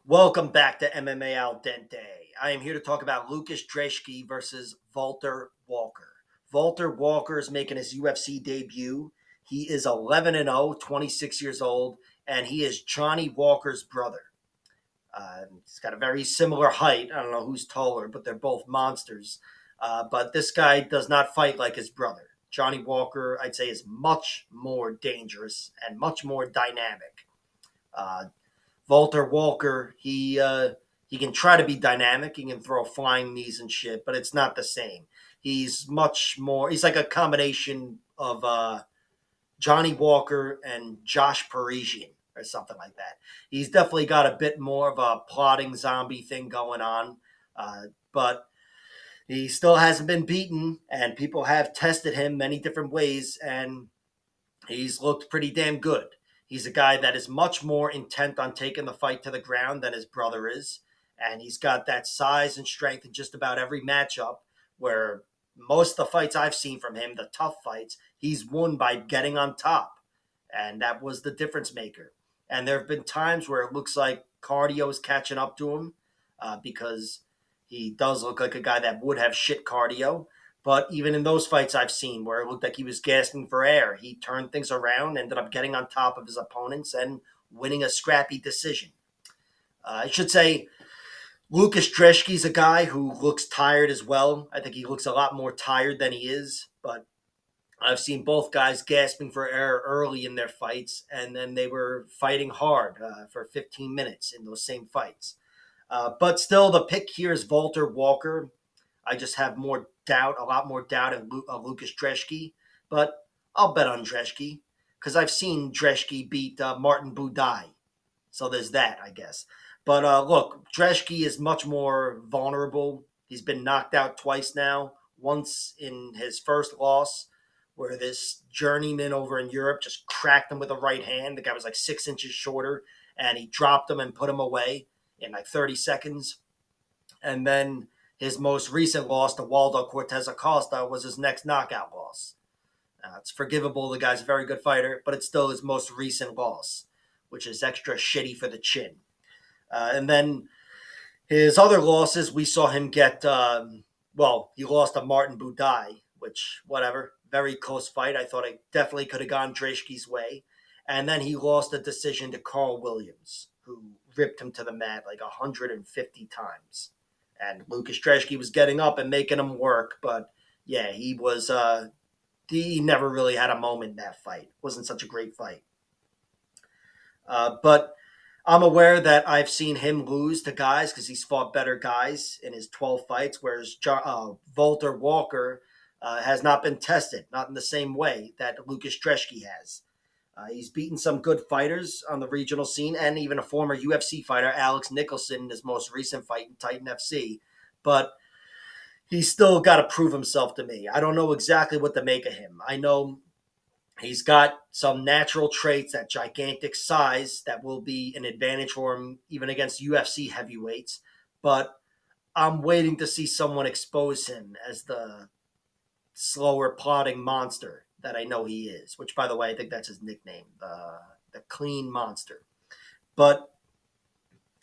Welcome back to MMA Al Dente. I am here to talk about Lukasz Brzeski versus Valter Walker. Valter Walker is making his UFC debut. He is 11-0, 26 years old, and he is Johnny Walker's brother. He's got a very similar height. I don't know who's taller, but they're both monsters. But this guy does not fight like his brother. Johnny Walker, I'd say, is much more dangerous and much more dynamic. Uh, Valter Walker, he can try to be dynamic. He can throw flying knees and shit, but it's not the same. He's much more. He's like a combination of Johnny Walker and Josh Parisian or something like that. He's definitely got a bit more of a plotting zombie thing going on, but he still hasn't been beaten, and people have tested him many different ways, and he's looked pretty damn good. He's a guy that is much more intent on taking the fight to the ground than his brother is. And he's got that size and strength in just about every matchup where most of the fights I've seen from him, the tough fights, he's won by getting on top. And that was the difference maker. And there have been times where it looks like cardio is catching up to him because he does look like a guy that would have shit cardio. But even in those fights I've seen where it looked like he was gasping for air, he turned things around, ended up getting on top of his opponents and winning a scrappy decision. I should say Lukasz Brzeski's a guy who looks tired as well. I think he looks a lot more tired than he is, but I've seen both guys gasping for air early in their fights, and then they were fighting hard for 15 minutes in those same fights. But still, the pick here is Valter Walker. I just have more doubt, a lot more doubt in Lukasz Brzeski, but I'll bet on Brzeski because I've seen Brzeski beat Martin Budai. So there's that, I guess. But look, Brzeski is much more vulnerable. He's been knocked out twice now. Once in his first loss, where this journeyman over in Europe just cracked him with a right hand. The guy was like 6 inches shorter, and he dropped him and put him away in like 30 seconds. And then his most recent loss to Waldo Cortez Acosta was his next knockout loss. It's forgivable. The guy's a very good fighter, but it's still his most recent loss, which is extra shitty for the chin. And then his other losses, we saw him get, he lost to Martin Budai, which, whatever, very close fight. I thought it definitely could have gone Dreshki's way. And then he lost a decision to Carl Williams, who ripped him to the mat like 150 times. And Lukasz Brzeski was getting up and making him work, but yeah, he never really had a moment in that fight. It wasn't such a great fight. But I'm aware that I've seen him lose to guys because he's fought better guys in his 12 fights, whereas Valter Walker has not been tested, not in the same way that Lukasz Brzeski has. He's beaten some good fighters on the regional scene and even a former UFC fighter, Alex Nicholson, in his most recent fight in Titan FC. But he's still got to prove himself to me. I don't know exactly what to make of him. I know he's got some natural traits, that gigantic size that will be an advantage for him even against UFC heavyweights. But I'm waiting to see someone expose him as the slower plotting monster that I know he is, which, by the way, I think that's his nickname, the Clean Monster. But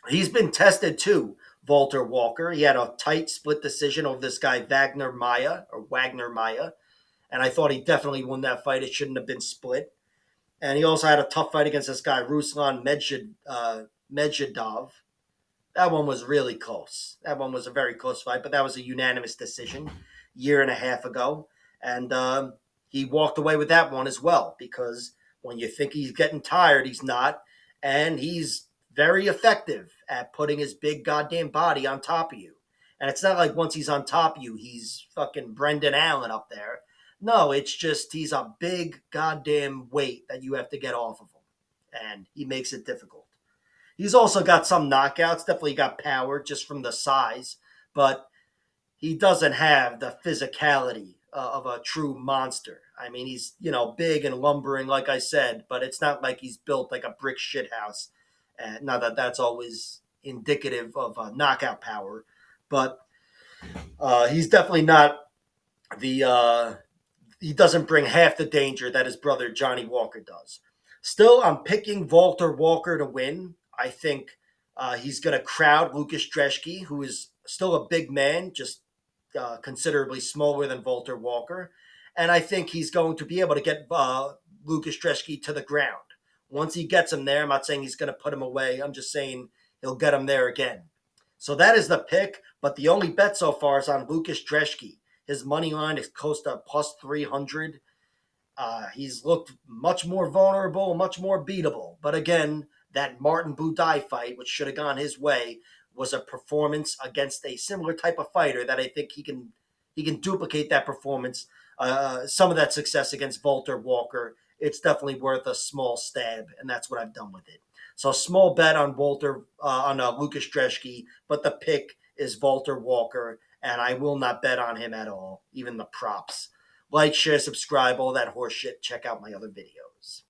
he's been tested too, Valter Walker. He had a tight split decision over this guy, Wagner Maya, and I thought he definitely won that fight. It shouldn't have been split. And he also had a tough fight against this guy, Ruslan Medvedov. That one was really close. That one was a very close fight, but that was a unanimous decision a year and a half ago. And he walked away with that one as well because when you think he's getting tired, he's not. And he's very effective at putting his big goddamn body on top of you. And it's not like once he's on top of you, he's fucking Brendan Allen up there. No, it's just he's a big goddamn weight that you have to get off of him. And he makes it difficult. He's also got some knockouts, definitely got power just from the size, but he doesn't have the physicality of a true monster. I mean, he's, big and lumbering, like I said, but it's not like he's built like a brick shithouse. And not that that's always indicative of knockout power, but he's definitely not he doesn't bring half the danger that his brother Johnny Walker does. Still, I'm picking Valter Walker to win. I think He's going to crowd Lukasz Brzeski, who is still a big man, just considerably smaller than Valter Walker. And I think he's going to be able to get Lukasz Brzeski to the ground. Once he gets him there, I'm not saying he's going to put him away. I'm just saying he'll get him there again. So that is the pick, but the only bet so far is on Lukasz Brzeski. His money line is close to plus 300. He's looked much more vulnerable, much more beatable. But again, that Martin Budai fight, which should have gone his way, was a performance against a similar type of fighter that I think he can duplicate that performance, some of that success against Valter Walker. It's definitely worth a small stab, and that's what I've done with it. So a small bet on Lukasz Brzeski, but the pick is Valter Walker, and I will not bet on him at all, even the props. Like, share, subscribe, all that horse shit. Check out my other videos.